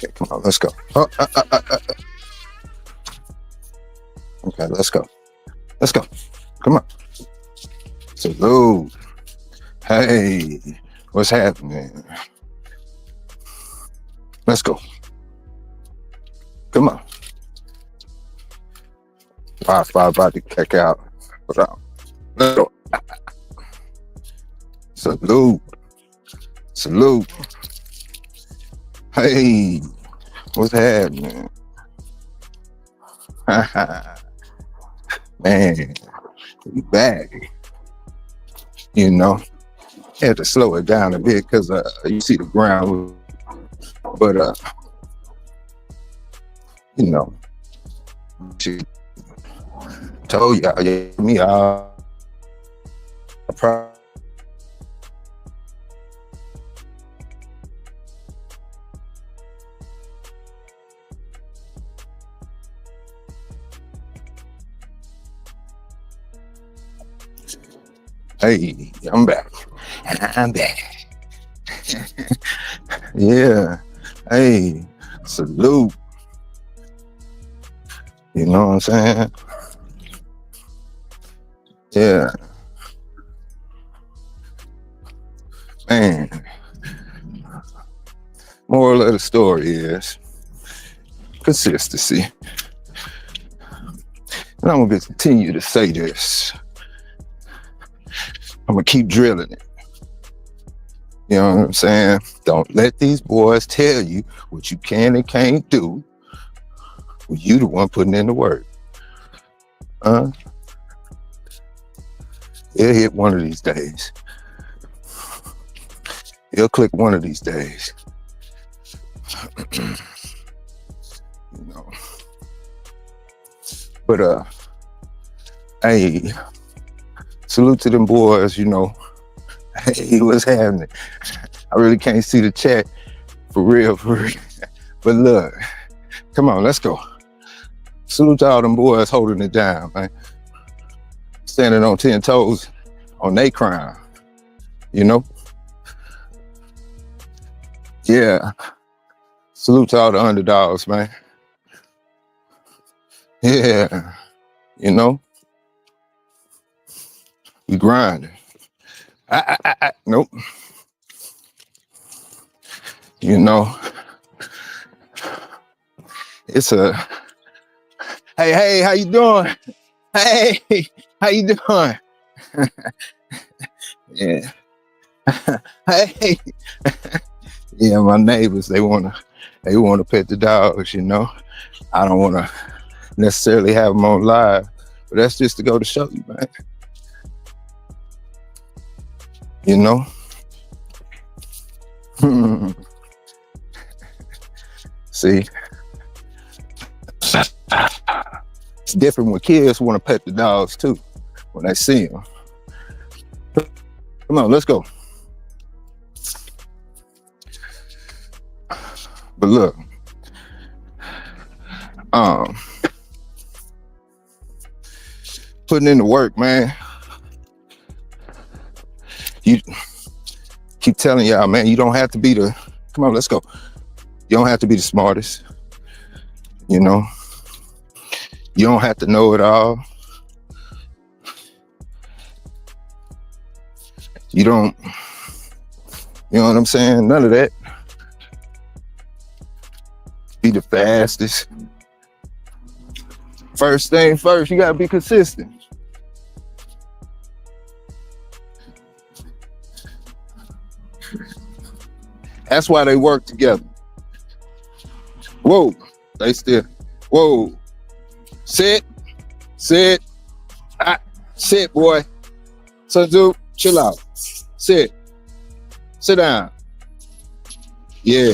Okay, come on, let's go. Okay, let's go. Let's go. Come on. Salute. Hey, what's happening? Let's go. Come on. Wi-Fi about to kick out. Hold on. Let's go. Salute. Salute. Hey, what's happening? Man, we back. You know, had to slow it down a bit because you see the ground, but you know, she told y'all, yeah, me all. Hey, I'm back. I'm back. Yeah. Hey, salute. You know what I'm saying? Yeah. Man. Moral of the story is consistency. And I'm going to continue to say this. I'm going to keep drilling it. You know what I'm saying? Don't let these boys tell you what you can and can't do. You the one putting in the work. It'll hit one of these days. It'll click one of these days. You know. But hey, salute to them boys, you know. Hey, what's happening? I really can't see the chat for real. But look, come on, let's go. Salute to all them boys holding it down, man. Standing on 10 toes on their crown, you know? Yeah. Salute to all the underdogs, man. Yeah. You know? We grinding. Nope. You know, it's a, hey, how you doing? Hey, how you doing? Yeah. Hey. Yeah, my neighbors, they wanna pet the dogs, you know. I don't wanna necessarily have them on live, but that's just to go to show you, man. You know? See? It's different when kids want to pet the dogs too, when they see them. Come on, let's go. But look, putting in the work, man. You keep telling y'all, man, you don't have to be the, come on, let's go. You don't have to be the smartest, you know. You don't have to know it all. You don't, you know what I'm saying? None of that. Be the fastest. First thing first, you gotta be consistent. That's why they work together. Whoa, they still, whoa. Sit, sit, boy. Sun Tzu, chill out. Sit down. Yeah.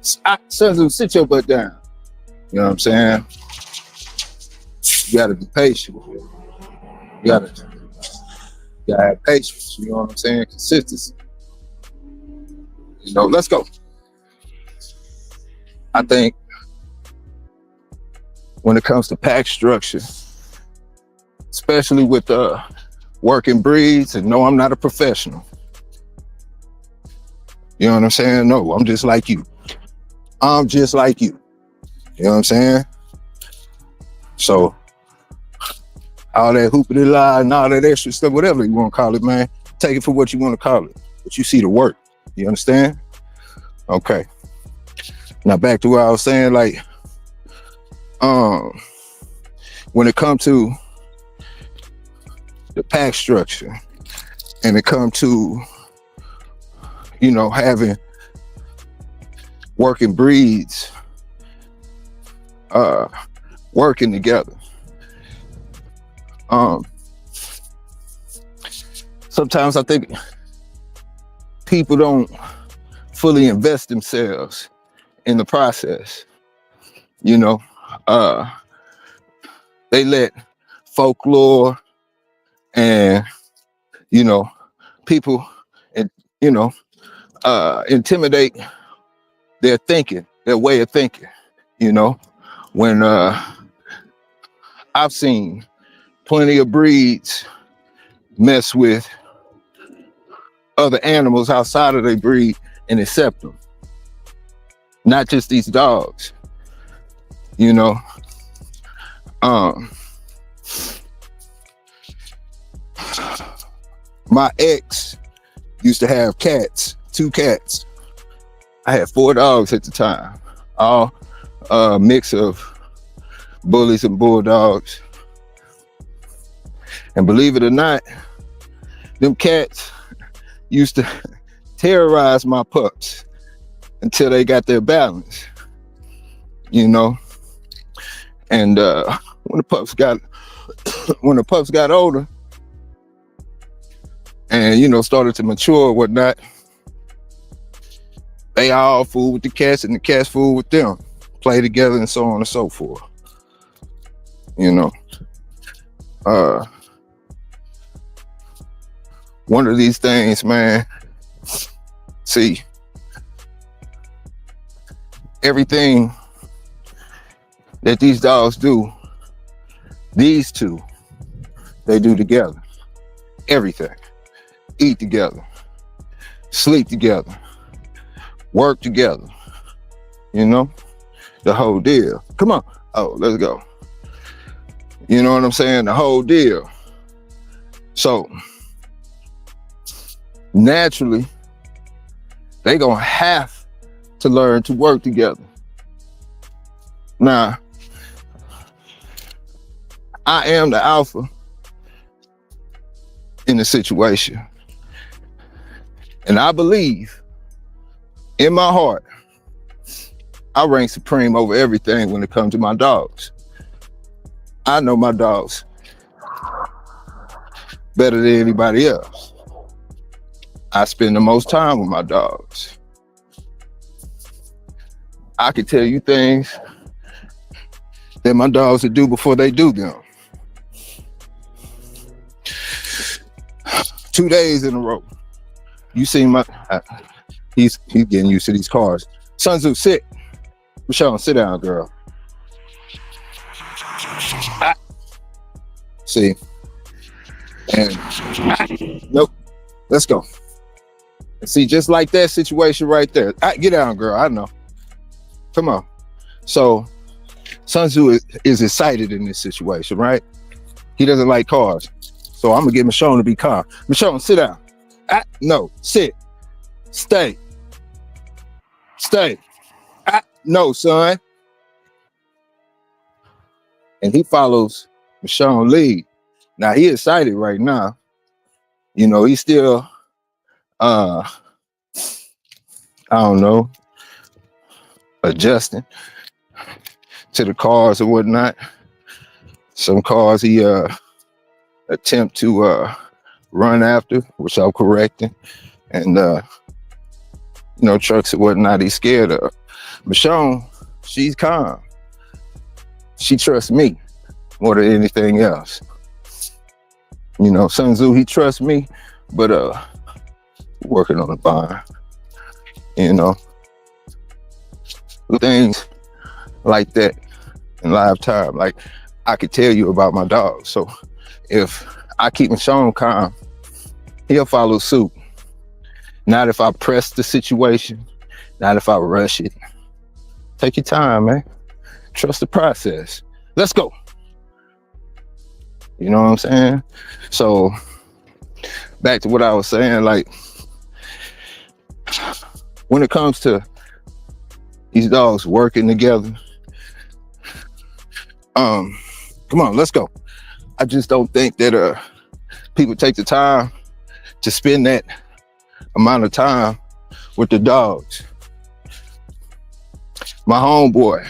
Sun Tzu, sit your butt down. You know what I'm saying? You gotta be patient. You gotta have patience. You know what I'm saying? Consistency. You know, let's go. I think when it comes to pack structure, especially with working breeds, and no, I'm not a professional. You know what I'm saying? No, I'm just like you. I'm just like you. You know what I'm saying? So all that hoopity lie and all that extra stuff, whatever you want to call it, man, take it for what you want to call it. But you see the work. You understand? Okay. Now back to what I was saying, like, when it comes to the pack structure and it comes to, you know, having working breeds working together. Sometimes I think people don't fully invest themselves in the process. You know, they let folklore and, you know, people, and you know, intimidate their thinking, their way of thinking. You know, when I've seen plenty of breeds mess with other animals outside of their breed and accept them. Not just these dogs, you know. My ex used to have cats, 2 cats. I had 4 dogs at the time, all mix of bullies and bulldogs. And believe it or not, them cats used to terrorize my pups until they got their balance, you know. And when the pups got older and, you know, started to mature or whatnot, they all fool with the cats and the cats fool with them, play together and so on and so forth. You know, one of these things, man, see, everything that these dogs do, these two, they do together. Everything. Eat together, sleep together, work together, you know, the whole deal. Come on. Oh, let's go. You know what I'm saying? The whole deal. So naturally, they gonna have to learn to work together. Now, I am the alpha in the situation. And I believe in my heart, I reign supreme over everything when it comes to my dogs. I know my dogs better than anybody else. I spend the most time with my dogs. I can tell you things that my dogs would do before they do them. 2 days in a row. You see he's getting used to these cars. Sun Tzu, sit. Michelle, sit down, girl. See. And nope. Let's go. And see, just like that situation right there. Get down, girl. I know. Come on. So Sun Tzu is excited in this situation, right? He doesn't like cars. So I'm gonna get Michonne to be calm. Michonne, sit down. No, sit. Stay. Stay. No, son. And he follows Michonne's lead. Now he excited right now. You know, he's still I don't know, adjusting to the cars or whatnot. Some cars he attempt to run after, which I'm correcting, and you know, trucks and whatnot he's scared of. Michonne, she's calm. She trusts me more than anything else. You know, Sun Tzu, he trusts me, but working on the bond. You know, things like that in live time. Like, I could tell you about my dog. So if I keep Michonne calm, he'll follow suit. Not if I press the situation, not if I rush it. Take your time, man. Trust the process. Let's go. You know what I'm saying? So back to what I was saying, like when it comes to these dogs working together, come on, let's go. I just don't think that people take the time to spend that amount of time with the dogs. My homeboy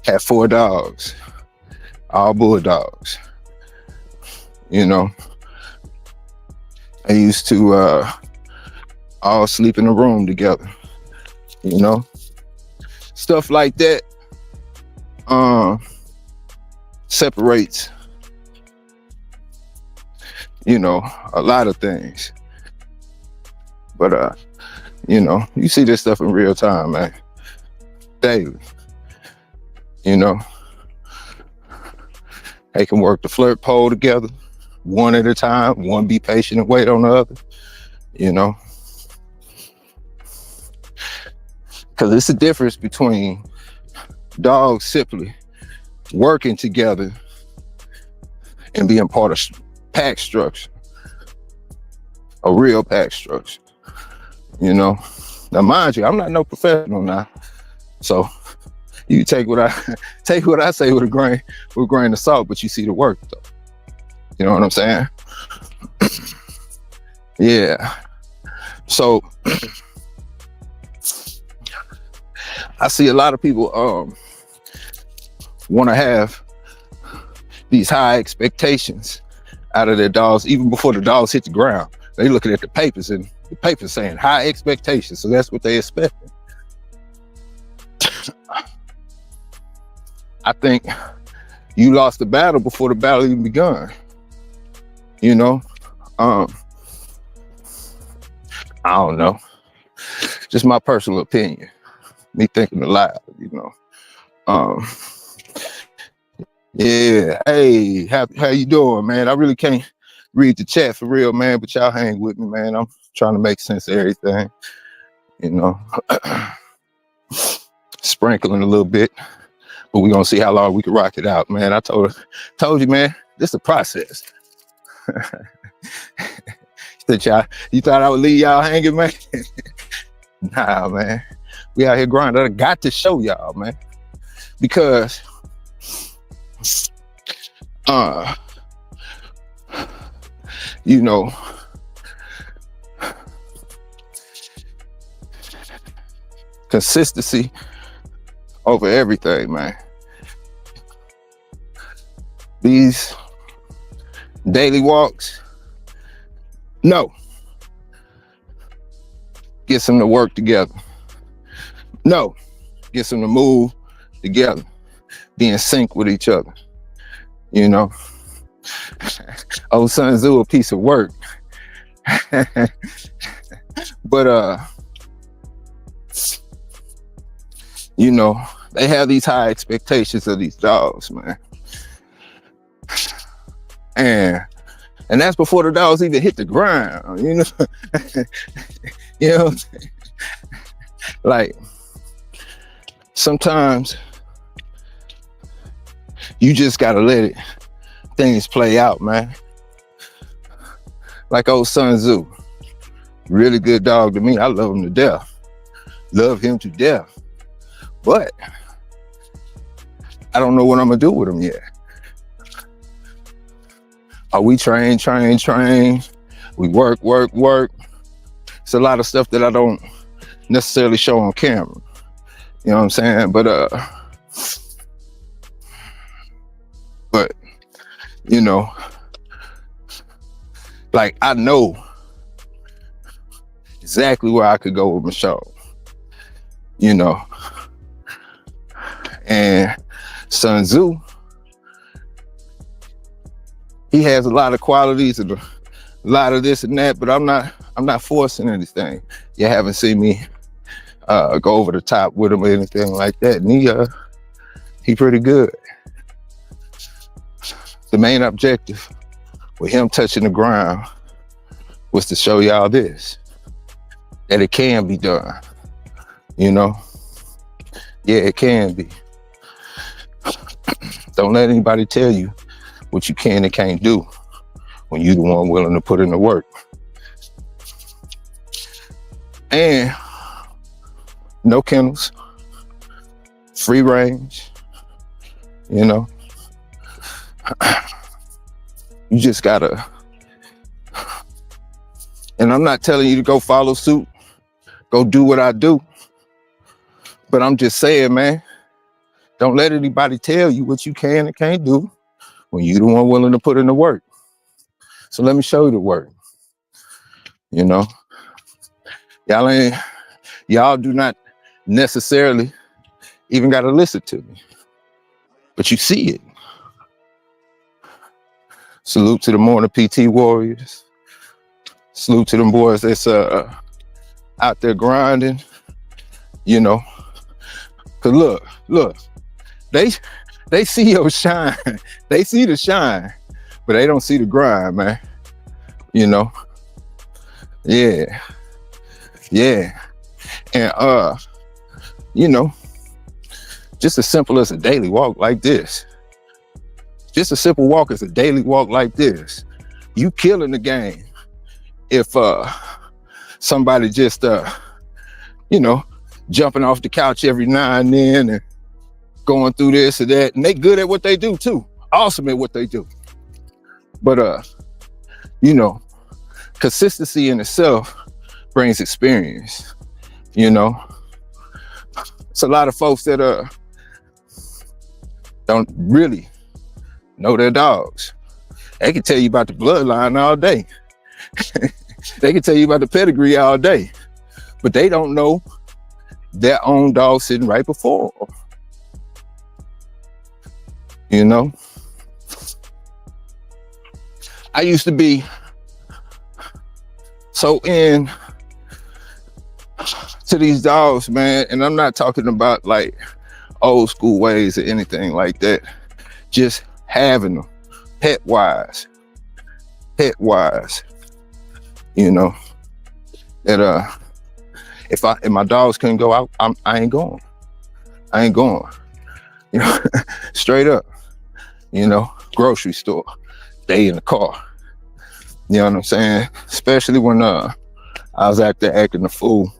had 4 dogs, all bulldogs. You know, they used to all sleep in a room together. You know, stuff like that separates, you know, a lot of things. But you know, you see this stuff in real time, man, daily. You know, they can work the flirt pole together, one at a time. One be patient and wait on the other. You know, because it's a difference between dogs simply working together and being part of pack structure, a real pack structure. You know, now mind you, I'm not no professional now, so you take what I say with a grain of salt, but you see the work though. You know what I'm saying? Yeah. So I see a lot of people want to have these high expectations out of their dogs even before the dogs hit the ground. They looking at the papers and the papers saying high expectations, so that's what they expecting. I think you lost the battle before the battle even begun. You know, I don't know. Just my personal opinion. Me thinking aloud, you know. Yeah. Hey, how you doing, man? I really can't read the chat for real, man, but y'all hang with me, man. I'm trying to make sense of everything. You know, sprinkling a little bit. But we're gonna see how long we can rock it out, man. I told you, man, this is a process. You thought I would leave y'all hanging, man? Nah, man. We out here grinding. I got to show y'all, man. Because you know, consistency over everything, man. These daily walks, no. Get them to work together. No. Get them to move together. Be in sync with each other. You know. Old Sun Tzu, a piece of work. But you know, they have these high expectations of these dogs, man. And that's before the dogs even hit the ground, you know. You know, like sometimes you just gotta let things play out, man. Like old Sun Tzu, really good dog to me. I love him to death. Love him to death. But I don't know what I'm gonna do with him yet. We train. We work. It's a lot of stuff that I don't necessarily show on camera. You know what I'm saying? But you know, like I know exactly where I could go with Michelle. You know. And Sun Tzu, he has a lot of qualities and a lot of this and that, but I'm not forcing anything. You haven't seen me go over the top with him or anything like that. And he pretty good. The main objective with him touching the ground was to show y'all this, that it can be done. You know, yeah, it can be. Don't let anybody tell you what you can and can't do when you the one willing to put in the work. And no kennels, free range, you know. You just gotta, and I'm not telling you to go follow suit, go do what I do, but I'm just saying, man, don't let anybody tell you what you can and can't do when you the one willing to put in the work. So let me show you the work. You know, y'all do not necessarily even gotta listen to me, but you see it. Salute to the Morning PT Warriors. Salute to them boys that's out there grinding, you know. Cause look, they see your shine. They see the shine, but they don't see the grind, man. You know. Yeah. And you know, just as simple as a daily walk like this. Just a simple walk is a daily walk like this. You killing the game if somebody just you know, jumping off the couch every now and then and going through this or that, and they good at what they do too. Awesome at what they do. But you know, consistency in itself brings experience. You know, it's a lot of folks that don't really know their dogs. They can tell you about the bloodline all day. They can tell you about the pedigree all day, but they don't know their own dog sitting right before them. You know, I used to be so in to these dogs, man, and I'm not talking about like old school ways or anything like that. Just having them, pet wise, you know, that if my dogs couldn't go out, I ain't going. You know, straight up. You know, grocery store, they in the car. You know what I'm saying? Especially when I was out there acting a fool.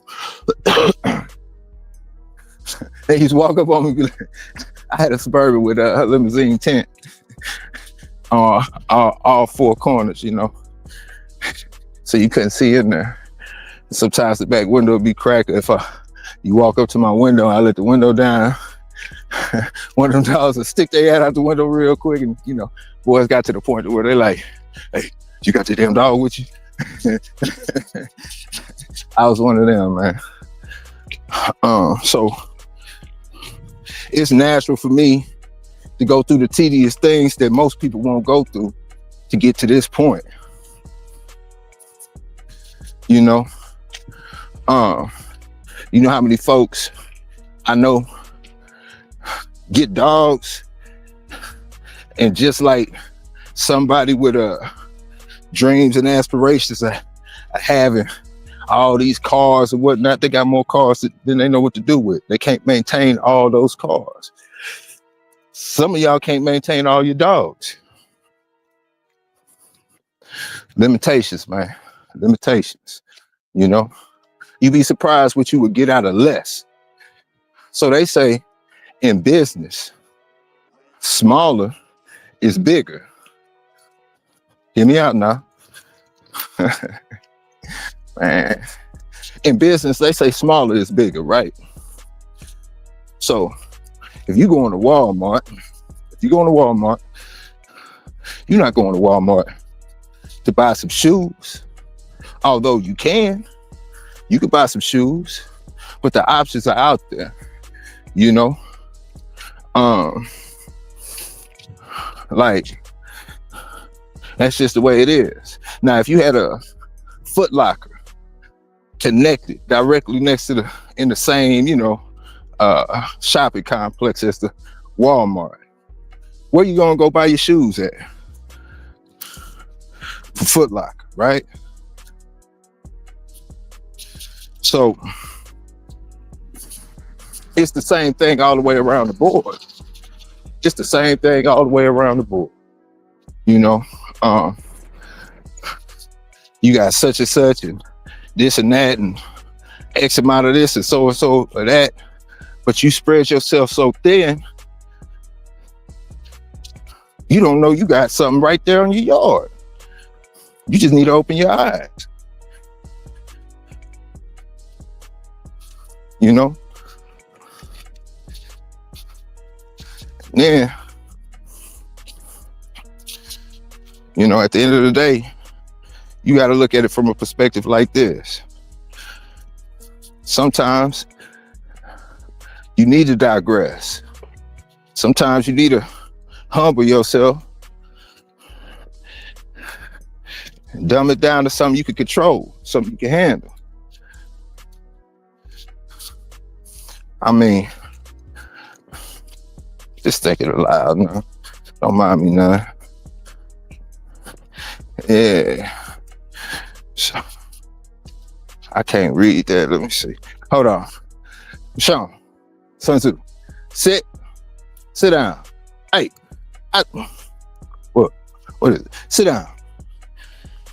They used to walk up on me. I had a Suburban with a limousine tent on all four corners, you know, so you couldn't see in there. Sometimes the back window would be cracked. If you walk up to my window, I let the window down. One of them dogs would stick their head out the window real quick, and you know, boys got to the point where they're like, "Hey, you got your damn dog with you?" I was one of them, man. So it's natural for me to go through the tedious things that most people won't go through to get to this point. You know, you know how many folks I know get dogs, and just like somebody with dreams and aspirations of having all these cars and whatnot, they got more cars than they know what to do with. They can't maintain all those cars. Some of y'all can't maintain all your dogs. Limitations, man. Limitations. You know, you'd be surprised what you would get out of less. So they say in business, smaller is bigger. Hear me out now. Man, in business, they say smaller is bigger, right? So if you go into Walmart, you're not going to Walmart to buy some shoes. Although you can buy some shoes, but the options are out there, you know? Like, that's just the way it is. Now, if you had a Foot Locker connected directly next to in the same, you know, shopping complex as the Walmart, where you gonna go buy your shoes at? For Foot Locker, right? So It's the same thing all the way around the board. Just the same thing all the way around the board. You know, um, you got such and such and this and that and X amount of this and so of that, but you spread yourself so thin, you don't know you got something right there in your yard. You just need to open your eyes. You know? Then, you know, at the end of the day, you got to look at it from a perspective like this. Sometimes you need to digress. Sometimes you need to humble yourself, dumb it down to something you can control, something you can handle. I mean, just thinking it aloud now. Don't mind me now. Yeah. So, I can't read that. Let me see. Hold on. Sean, Sun Tzu, sit down. Hey, what is it? Sit down.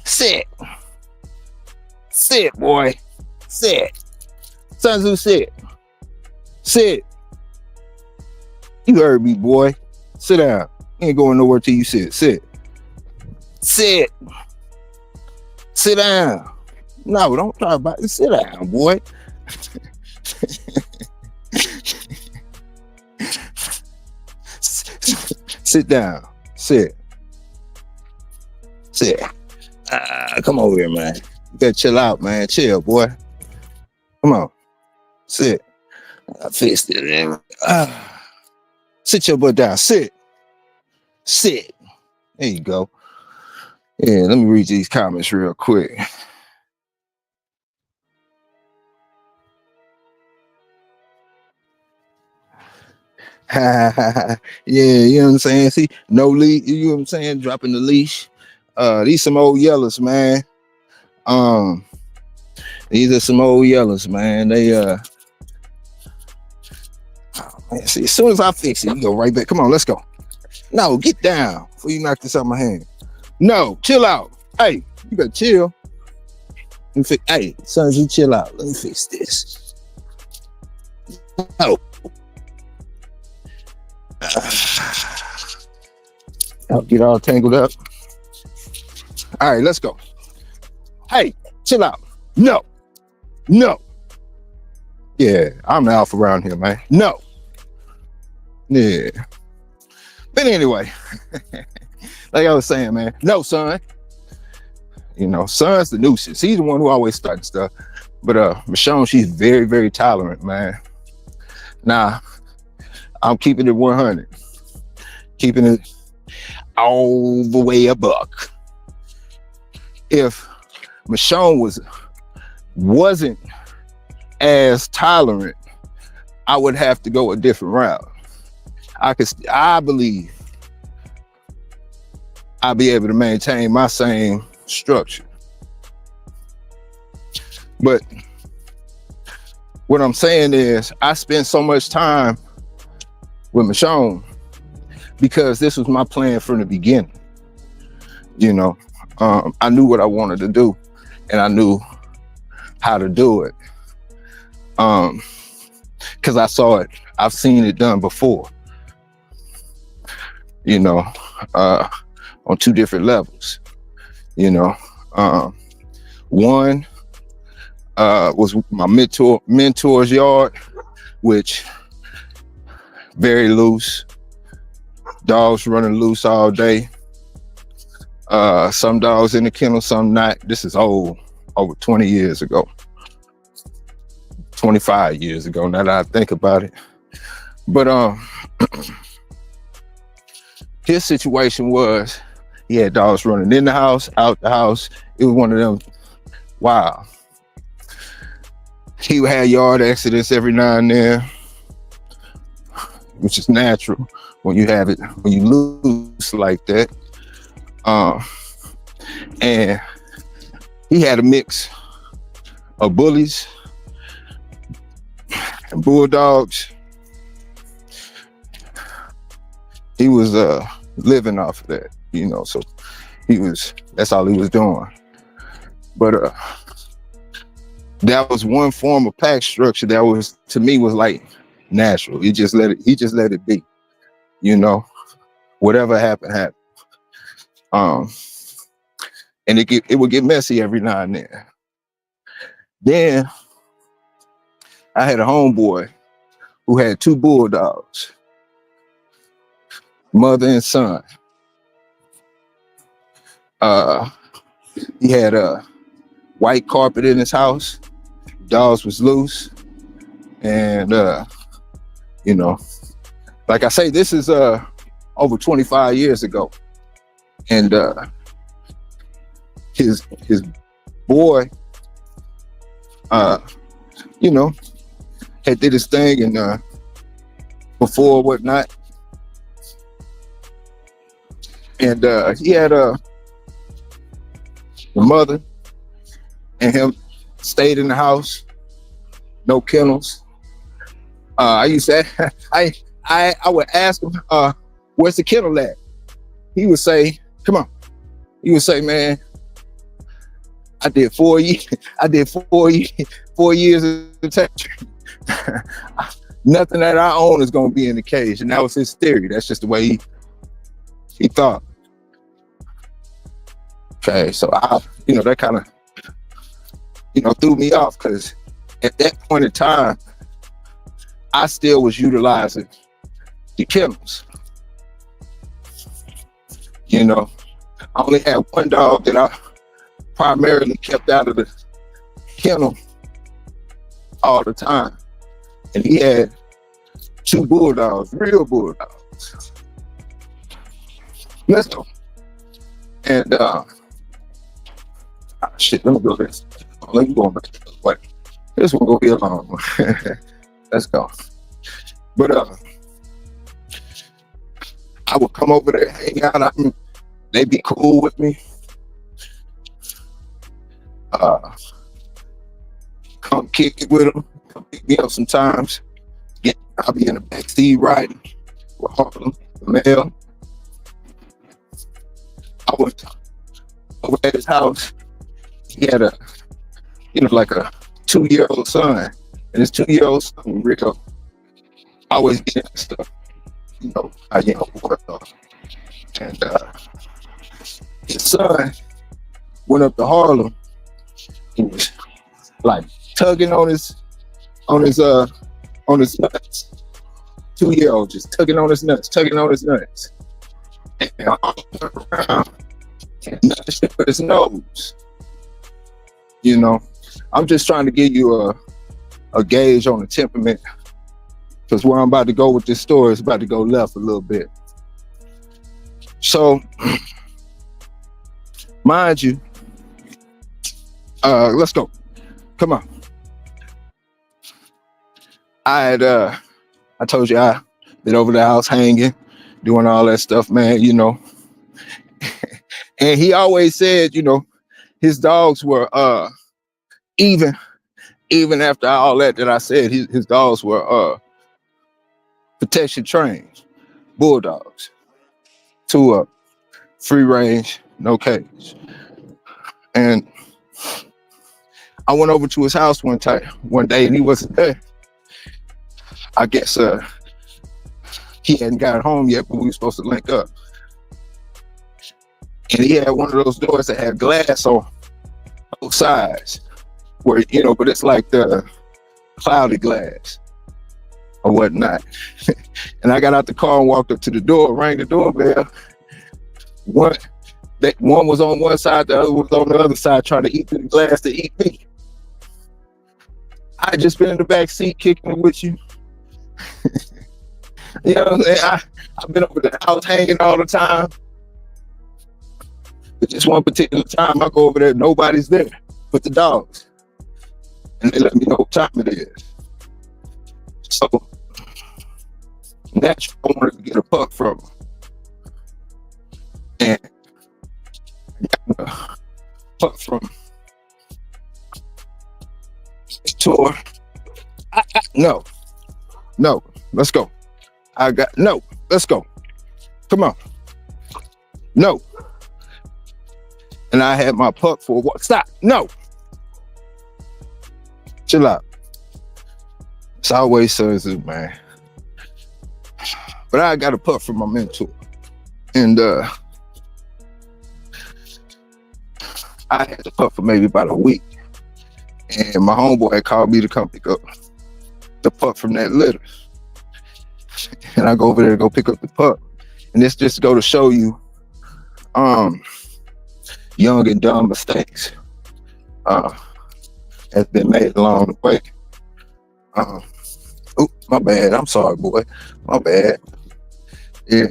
Sit, boy. Sit. Sun Tzu, sit. You heard me, boy. Sit down. You ain't going nowhere till you sit. Sit down. No, don't talk about it. Sit down, boy. Sit down. Sit. Come over here, man. You better chill out, man. Chill, boy. Come on. Sit. I fixed it, man. Sit your butt down. Sit. There you go. Yeah, let me read these comments real quick. Yeah, you know what I'm saying? See, no leash, you know what I'm saying? Dropping the leash. These some old yellows, man. These are some old yellows, man. They man, see, as soon as I fix it, you go right back. Come on, let's go. No, get down before you knock this out of my hand. No, chill out. Hey, you gotta chill. Hey, son, you chill out. Let me fix this. No. I'll get all tangled up. All right, let's go. Hey, chill out. No. Yeah, I'm the alpha around here, man. No. Yeah. But anyway, like I was saying, man, no, son. You know, son's the nuisance. He's the one who always starting stuff. But Michonne, she's very, very tolerant, man. Now, I'm keeping it 100. Keeping it all the way a buck. If Michonne wasn't as tolerant, I would have to go a different route. I believe I'll be able to maintain my same structure. But what I'm saying is I spend so much time with Michonne because this was my plan from the beginning. You know, I knew what I wanted to do and I knew how to do it. Because I saw it, I've seen it done before. You know, on two different levels. You know, one was my mentor's yard, which very loose, dogs running loose all day. Some dogs in the kennel, some not. This is old, over 20 years ago, 25 years ago, now that I think about it. But his situation was he had dogs running in the house, out the house. It was one of them, wow. He had yard accidents every now and then, which is natural when you have it, when you lose like that. And he had a mix of bullies And Bulldogs, he was living off of that, you know, so that's all he was doing. But that was one form of pack structure that was, to me, was like natural. He just let it be, you know, whatever happened. And it would get messy every now and then. Then I had a homeboy who had 2 bulldogs, mother and son. He had a white carpet in his house. Dogs was loose. And, you know, like I say, this is over 25 years ago. And his boy, you know, had did his thing and before whatnot. And he had the mother and him stayed in the house, no kennels. I used to I would ask him, where's the kennel at? He would say, come on. He would say, man, I did 4 years. I did 4 years of detention. Nothing that I own is going to be in the cage. And that was his theory. That's just the way he thought. Okay, so that kind of, threw me off, because at that point in time, I still was utilizing the kennels. I only had one dog that I primarily kept out of the kennel all the time. And he had 2 bulldogs, real bulldogs. Let's go. And shit, let me go this. Let me go back this way. This one gonna be a long one. Let's go. But I would come over there, hang out. They'd be cool with me. Come kick it with them. Come pick me up sometimes. I'll be in the back seat riding with Harlem, the mail. I was over at his house. He had a 2-year-old son. And his 2-year-old son, real, always getting that stuff. How young boy are. And his son went up to Harlem. He was like tugging on his nuts. 2-year-old just tugging on his nuts. And I turned around and nothing shit but his nose. I'm just trying to give you a gauge on the temperament, because where I'm about to go with this story is about to go left a little bit. So, mind you, let's go. Come on. I told you I been over the house hanging, doing all that stuff, man, And he always said, his dogs were even after all that I said, his dogs were protection trained bulldogs to free range, no cage. And I went over to his house one day and he wasn't there. I guess he hadn't got home yet, but we were supposed to link up. And he had one of those doors that had glass on both sides, where, but it's like the cloudy glass or whatnot. And I got out the car and walked up to the door, rang the doorbell. One was on one side, the other was on the other side, trying to eat through the glass to eat me. I just been in the back seat kicking it with you. You know what I'm saying? I've been over the house hanging all the time. But just one particular time I go over there, nobody's there but the dogs. And they let me know what time it is. So naturally, I wanted to get a puck from them. And I got a puck from this tour. No, No, let's go. I got no. Let's go. Come on. No. And I had my pup for what? Stop. No. Chill out. It's always Sun Tzu, man. But I got a pup from my mentor. And I had the pup for maybe about a week. And my homeboy had called me to come pick up the pup from that litter. And I go over there to go pick up the pup. And this just go to show you young and dumb mistakes has been made along the way. My bad. I'm sorry, boy. My bad. Yeah.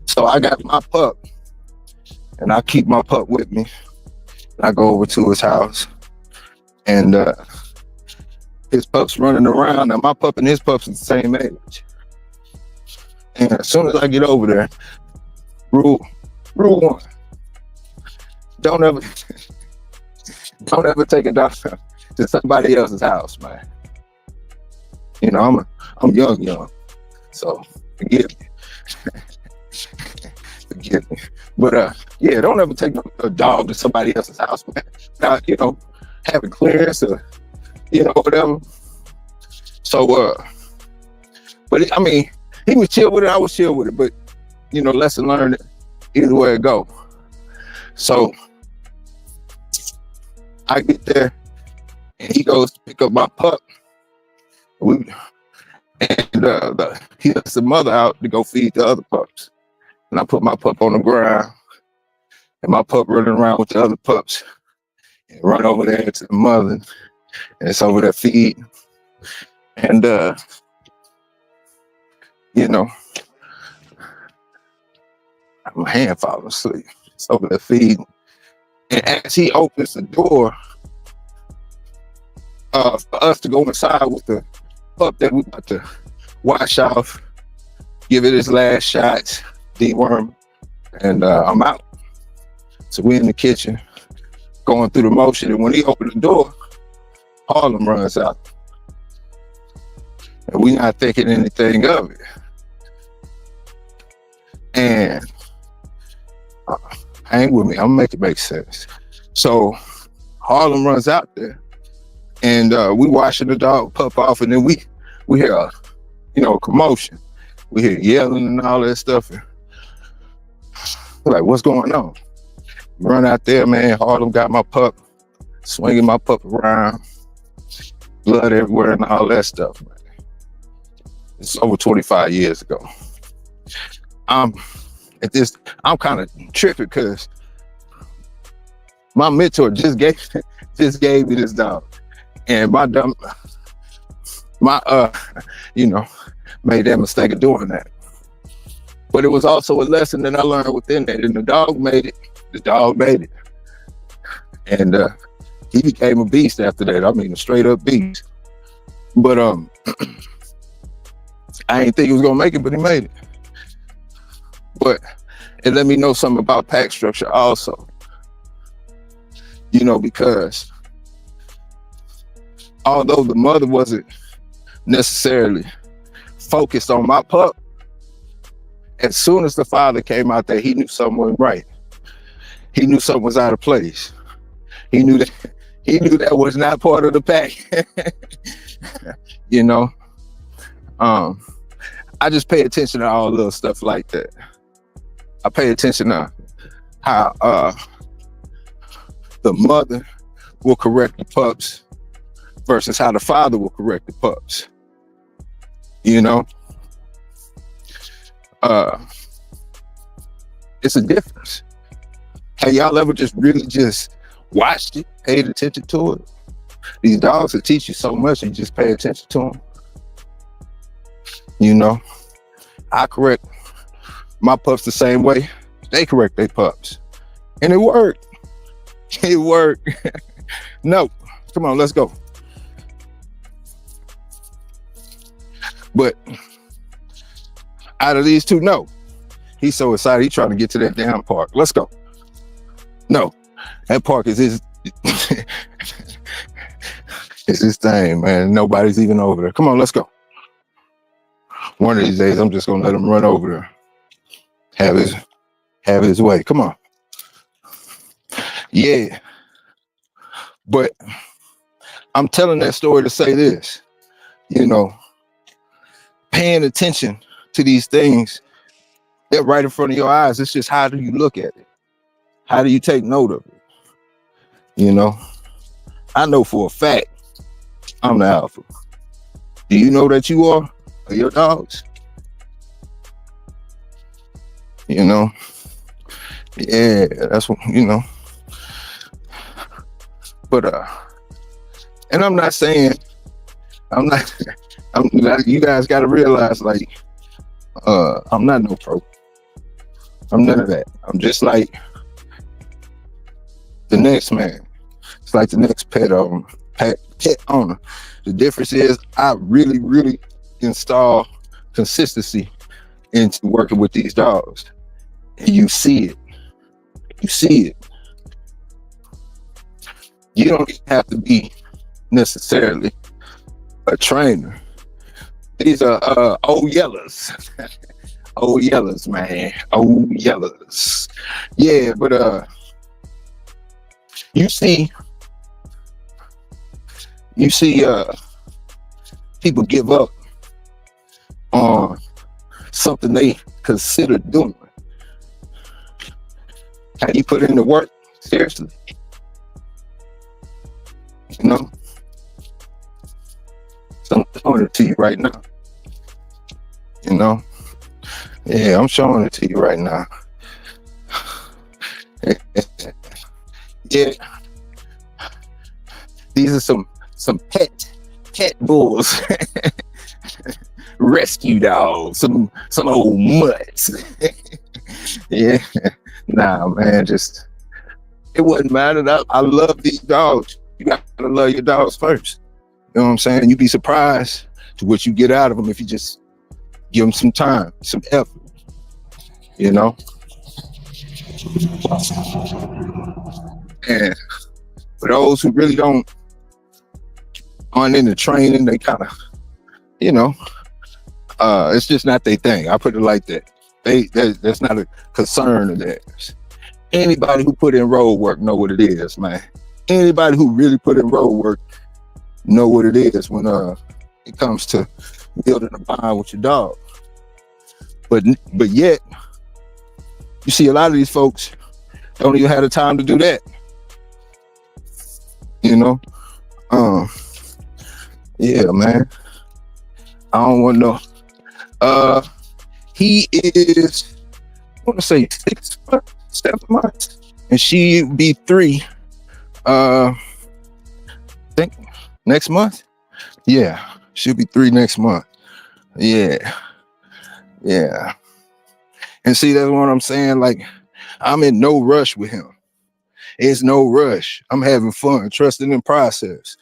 So I got my pup, and I keep my pup with me. And I go over to his house, and his pup's running around. Now my pup and his pup's the same age. And as soon as I get over there, rule one: don't ever take a dog to somebody else's house, man. You know, I'm young, so forgive me. Forgive me. But yeah, don't ever take a dog to somebody else's house, man. Not, having clearance or whatever. So but I mean, he was chill with it, I was chill with it, but lesson learned either way it go. So I get there and he goes to pick up my pup. And he lets the mother out to go feed the other pups. And I put my pup on the ground and my pup running around with the other pups and run over there to the mother and it's over there feeding. And my hand falling asleep. It's over there feeding. And as he opens the door for us to go inside with the pup that we about to wash off, give it his last shots, deworm, and I'm out. So we're in the kitchen going through the motion, and when he opened the door, Harlem runs out. And we're not thinking anything of it. And hang with me, I'm gonna make it make sense. So Harlem runs out there, and we washing the dog pup off, and then we hear a commotion. We hear yelling and all that stuff. And we're like, what's going on? Run out there, man. Harlem got my pup, swinging my pup around, blood everywhere and all that stuff, man. It's over 25 years ago. I'm kind of tripping because my mentor just gave me this dog, and made that mistake of doing that. But it was also a lesson that I learned within that, and the dog made it. And he became a beast after that. I mean, a straight up beast. But I didn't think he was gonna make it, but he made it. But it let me know something about pack structure also. Because although the mother wasn't necessarily focused on my pup, as soon as the father came out there, he knew something wasn't right. He knew something was out of place. He knew that was not part of the pack. I just pay attention to all little stuff like that. I pay attention to how the mother will correct the pups versus how the father will correct the pups. It's a difference. Have y'all ever just really just watched it, paid attention to it? These dogs will teach you so much and you just pay attention to them. I correct my pups the same way they correct their pups. And it worked. It worked. No, come on, let's go. But out of these two, no. He's so excited, he's trying to get to that damn park. Let's go. No, that park is his. It's his thing, man. Nobody's even over there. Come on, let's go. One of these days, I'm just gonna let him run over there. Have his way. Come on. Yeah. But I'm telling that story to say this, you know, paying attention to these things that right in front of your eyes. It's just, how do you look at it? How do you take note of it? You know, I know for a fact I'm the alpha. Do you know that you are your dogs? You know, yeah, that's what, you know. But and I'm not saying, you guys got to realize, like, I'm not no pro. I'm none of that. I'm just like the next man. It's like the next pet owner. The difference is I really, really install consistency into working with these dogs. And you see it. You see it. You don't have to be necessarily a trainer. These are old yellers. Old yellers, man. Old yellers. Yeah, but you see people give up on something they consider doing. How you put in the work? Seriously. You know? So I'm showing it to you right now. You know? Yeah, I'm showing it to you right now. Yeah. These are some pet bulls. Rescue dogs, some old mutts. Yeah. Nah, man, just, it wouldn't matter. I love these dogs. You gotta love your dogs first. You know what I'm saying? You'd be surprised to what you get out of them if you just give them some time, some effort. You know? And for those who really aren't into training, they kind of, you know, it's just not their thing. I put it like that. That's not a concern of theirs. Anybody who put in road work know what it is, man. Anybody who really put in road work know what it is when it comes to building a bond with your dog. But yet, you see a lot of these folks don't even have the time to do that. You know? Yeah, man. I don't want no. He is, I want to say 6 months, 7 months, and she be 3. I think next month. Yeah, she'll be 3 next month. Yeah. And see, that's what I'm saying. Like, I'm in no rush with him. It's no rush. I'm having fun, trusting in process.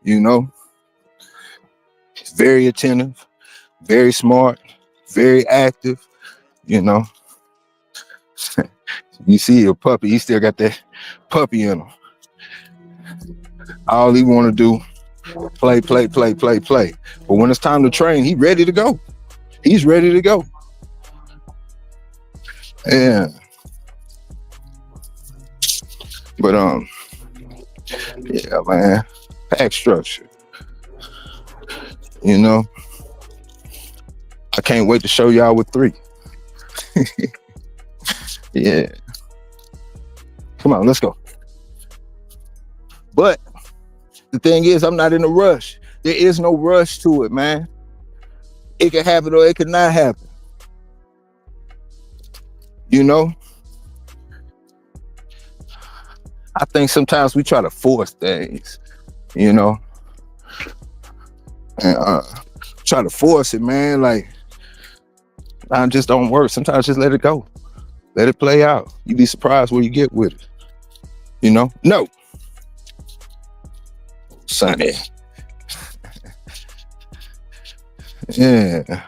You know, he's very attentive, very smart, very active. You know, you see a puppy, he still got that puppy in him. All he want to do, play. But when it's time to train, he's ready to go. He's ready to go. Yeah. But yeah, man, pack structure. You know, I can't wait to show y'all with 3. Yeah. Come on, let's go. But the thing is, I'm not in a rush. There is no rush to it, man. It can happen or it could not happen. You know? I think sometimes we try to force things, you know? And try to force it, man. Like, I just don't work. Sometimes just let it go. Let it play out. You'd be surprised where you get with it. You know? No. Sonny. Yeah.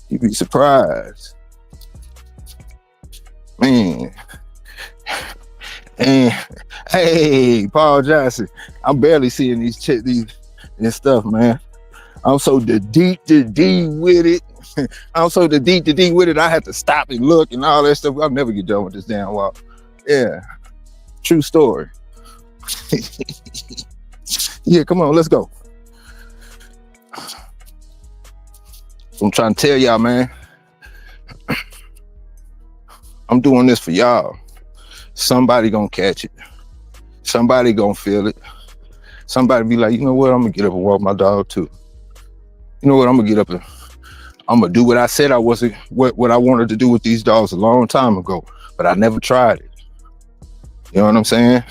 You'd be surprised. Man. And hey, Paul Johnson, I'm barely seeing these and stuff, man. I'm so the D with it. I'm so the D with it. I had to stop and look and all that stuff. I'll never get done with this damn walk. Yeah, true story. Yeah, come on, let's go. So I'm trying to tell y'all, man. I'm doing this for y'all. Somebody gonna catch it. Somebody gonna feel it. Somebody be like, you know what? I'm gonna get up and walk my dog too. You know what? I'm gonna get up and I'm gonna do what I said I wasn't, what I wanted to do with these dogs a long time ago, but I never tried it. You know what I'm saying?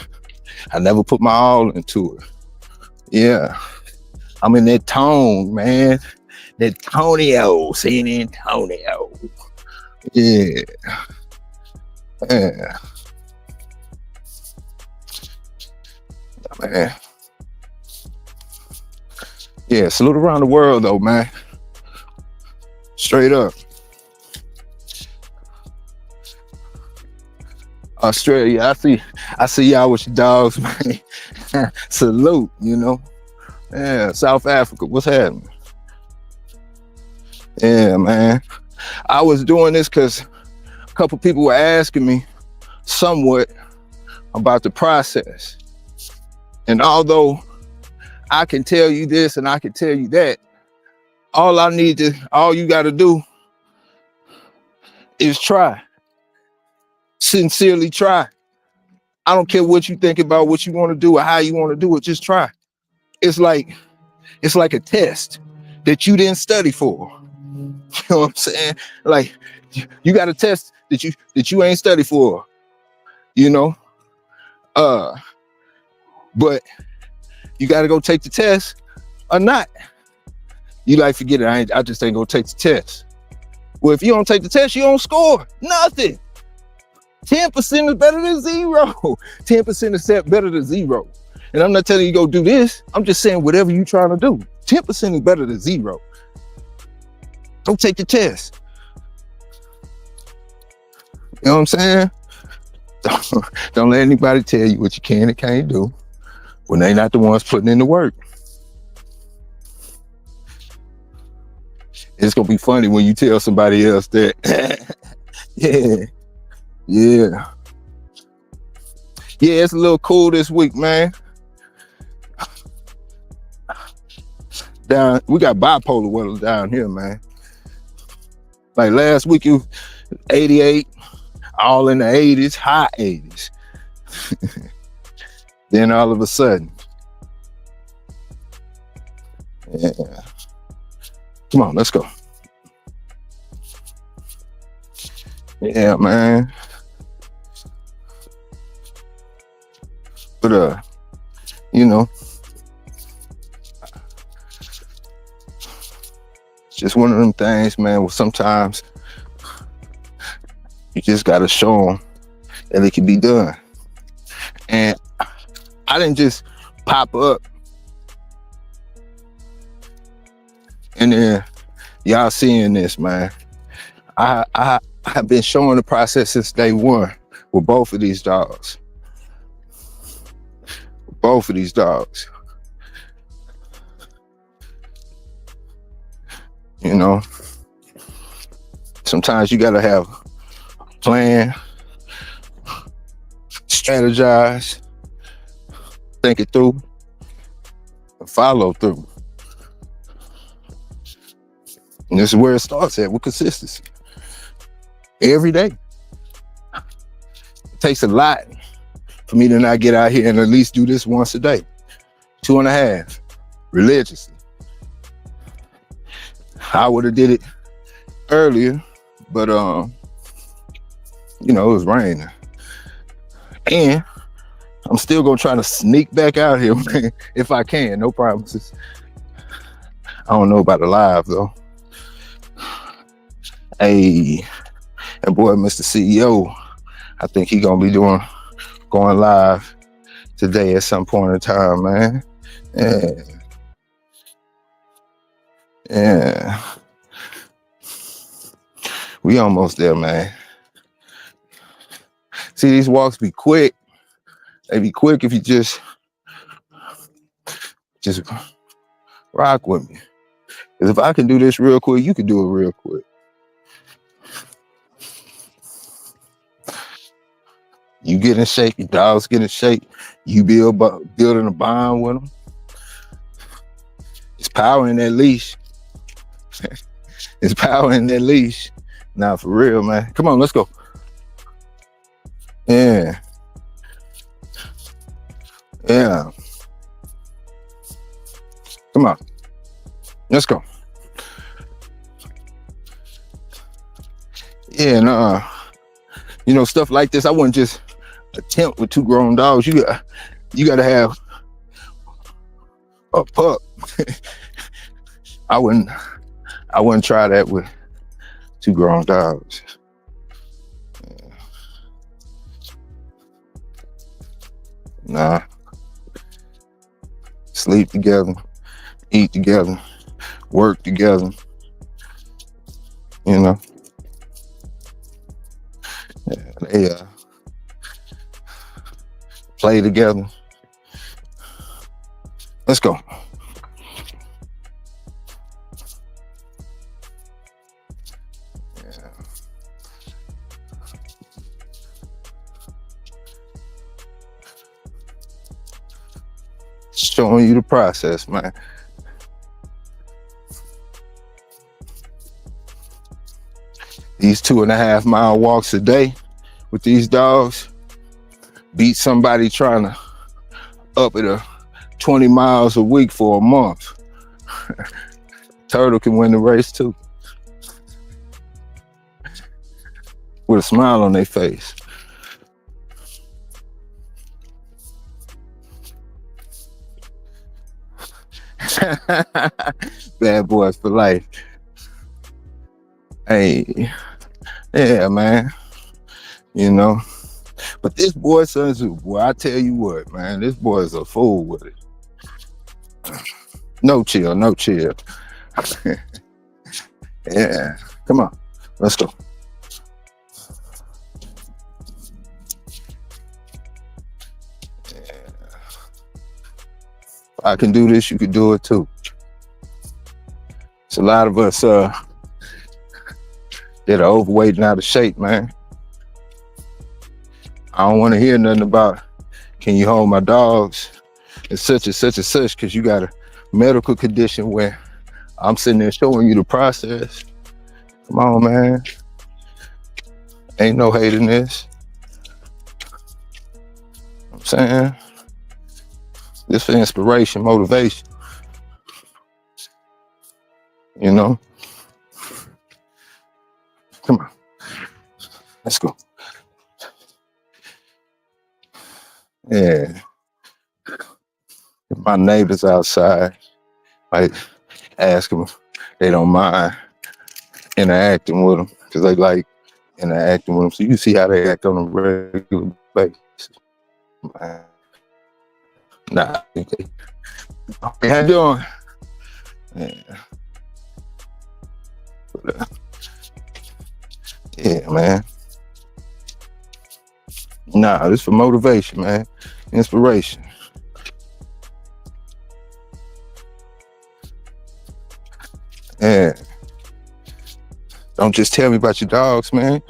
I never put my all into it. Yeah. I'm in that tone, man. That Tonio, San Antonio. Yeah. Yeah. Man. Yeah, salute around the world though, man. Straight up. Australia, I see y'all with your dogs, man. Salute, you know. Yeah, South Africa, what's happening? Yeah, man. I was doing this because a couple people were asking me somewhat about the process. And although I can tell you this and I can tell you that, all you got to do is try. Sincerely try. I don't care what you think about what you want to do or how you want to do it, just try. It's like a test that you didn't study for. You know what I'm saying? Like you got a test that you ain't studied for, you know? But you got to go take the test or not. You like, forget it, I just ain't gonna take the test. Well, if you don't take the test, you don't score nothing. 10% is better than 0. 10% is better than 0. And I'm not telling you go do this. I'm just saying whatever you're trying to do. 10% is better than 0. Don't take the test. You know what I'm saying? Don't let anybody tell you what you can and can't do when they're not the ones putting in the work. It's gonna be funny when you tell somebody else that. Yeah. Yeah, it's a little cool this week, man. We got bipolar weather down here, man. Like last week it was 88, all in the 80s, high 80s. Then all of a sudden, yeah. Come on, let's go. Yeah, man. But you know, it's just one of them things, man, where sometimes you just gotta show them that it can be done. And I didn't just pop up and then y'all seeing this, man. I have been showing the process since day one with both of these dogs. You know, sometimes you gotta have a plan, strategize, think it through, and follow through. And this is where it starts at, with consistency. Every day. It takes a lot for me to not get out here and at least do this once a day. 2.5, religiously. I would have did it earlier, but you know, it was raining. And I'm still gonna try to sneak back out here, man, if I can. No promises. I don't know about the live though. Hey, and boy, Mr. CEO, I think he gonna be going live today at some point in time, man. Yeah. We almost there, man. See, these walks be quick. They be quick if you just Rock with me. Because if I can do this real quick, you can do it real quick. You get in shape, your dogs get in shape, you building a bond with them. It's power in that leash. It's power in that leash. Now, for real, man. Come on, let's go. Yeah. Yeah. Come on. Let's go. Yeah, no. You know, stuff like this, I wouldn't just attempt with 2 grown dogs. You got to have a pup. I wouldn't try that with 2 grown dogs. Yeah. Nah. Sleep together, eat together, work together. You know. Yeah, they play together. Let's go. Yeah. Showing you the process, man. These 2.5 mile walks a day with these dogs beat somebody trying to up it a 20 miles a week for a month. Turtle can win the race too. With a smile on their face. Bad boys for life. Hey, yeah, man. You know, but this boy Sun Tzu, boy, I tell you what, man, this boy is a fool with it. No chill. Yeah, come on, let's go. Yeah. If I can do this, you can do it too. It's a lot of us that are overweight and out of shape, man. I don't want to hear nothing about, can you hold my dogs and such and such and such, because you got a medical condition where I'm sitting there showing you the process. Come on, man. Ain't no hate in this. I'm saying, this for inspiration, motivation. You know? Come on. Let's go. Yeah. If my neighbors outside, like, ask them if they don't mind interacting with them, because they like interacting with them. So you see how they act on a regular basis. Man. Nah. Okay. How you doing? Yeah. Yeah, man. Nah, this for motivation, man. Inspiration. Yeah. Don't just tell me about your dogs, man.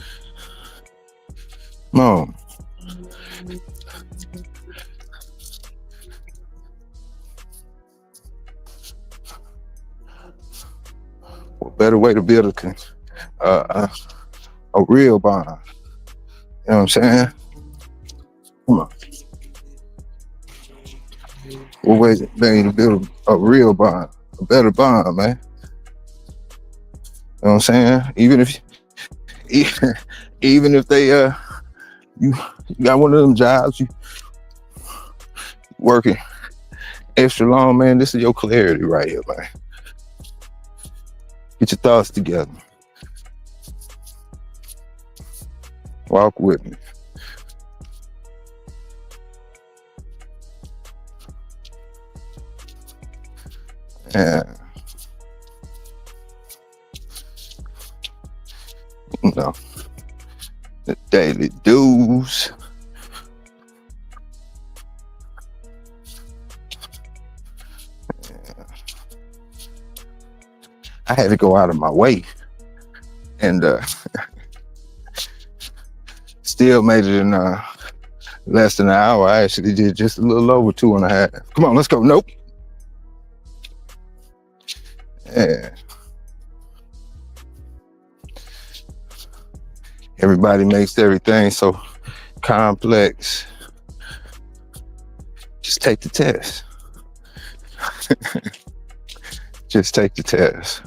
Come on. What better way to build a real bond? You know what I'm saying? Come on. What way to build a real bond, a better bond, man? You know what I'm saying? Even if they you got one of them jobs, you working extra long, man, this is your clarity right here, man. Get your thoughts together. Walk with me. Yeah. You know, the daily dues. Yeah. I had to go out of my way, and still made it in less than an hour. I actually did just a little over 2.5. Come on, let's go. Nope. Yeah. Everybody makes everything so complex. Just take the test. Just take the test.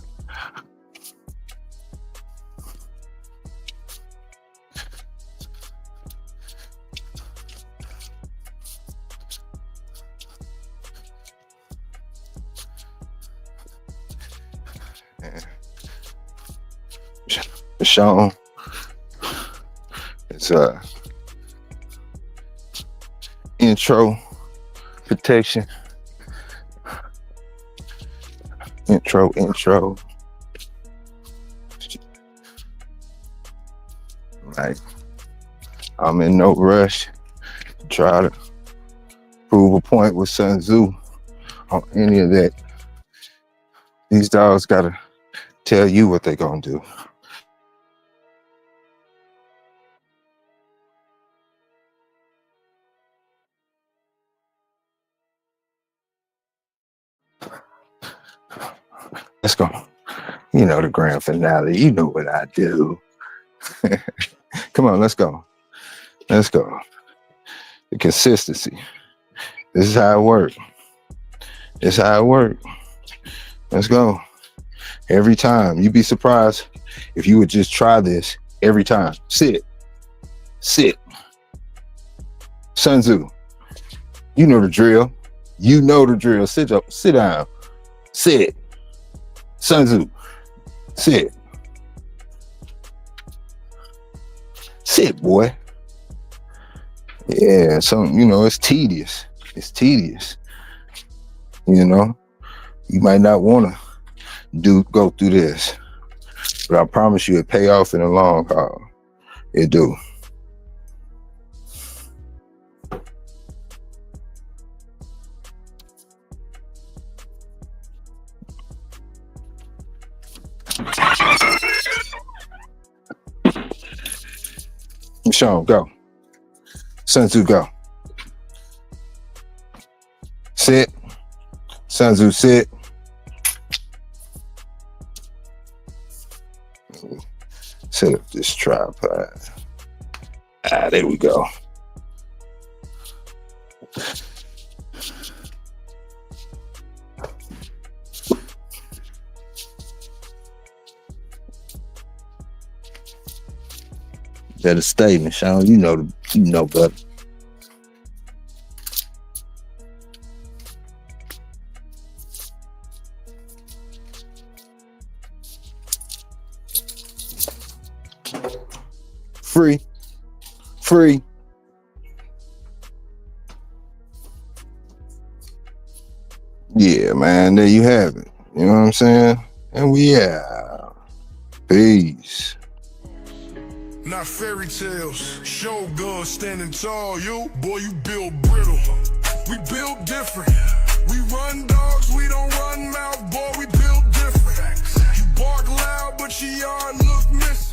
Sean, it's intro protection. Intro. Like, I'm in no rush to try to prove a point with Sun Tzu on any of that. These dogs gotta tell you what they're gonna do. Let's go. You know the grand finale. You know what I do. Come on, let's go. Let's go. The consistency. This is how it works. This is how it works. Let's go. Every time. You'd be surprised if you would just try this every time. Sit. Sit. Sun Tzu. You know the drill. You know the drill. Sit up. Sit down. Sit. Sun Tzu. Sit. Sit, boy. Yeah, so, you know, it's tedious. It's tedious. You know, you might not want to go through this, but I promise you it pay off in the long haul. It do. Sean, go. Sun Tzu, go. Sit. Sun Tzu, sit. Set up this tripod. There we go. Better statement, Sean. You know better. Free. Yeah, man. There you have it. You know what I'm saying? And we out. Peace. Not fairy tales, Shogun standing tall. You, boy, you build brittle. We build different. We run dogs, we don't run mouth, boy, we build different. You bark loud, but your yard look missing.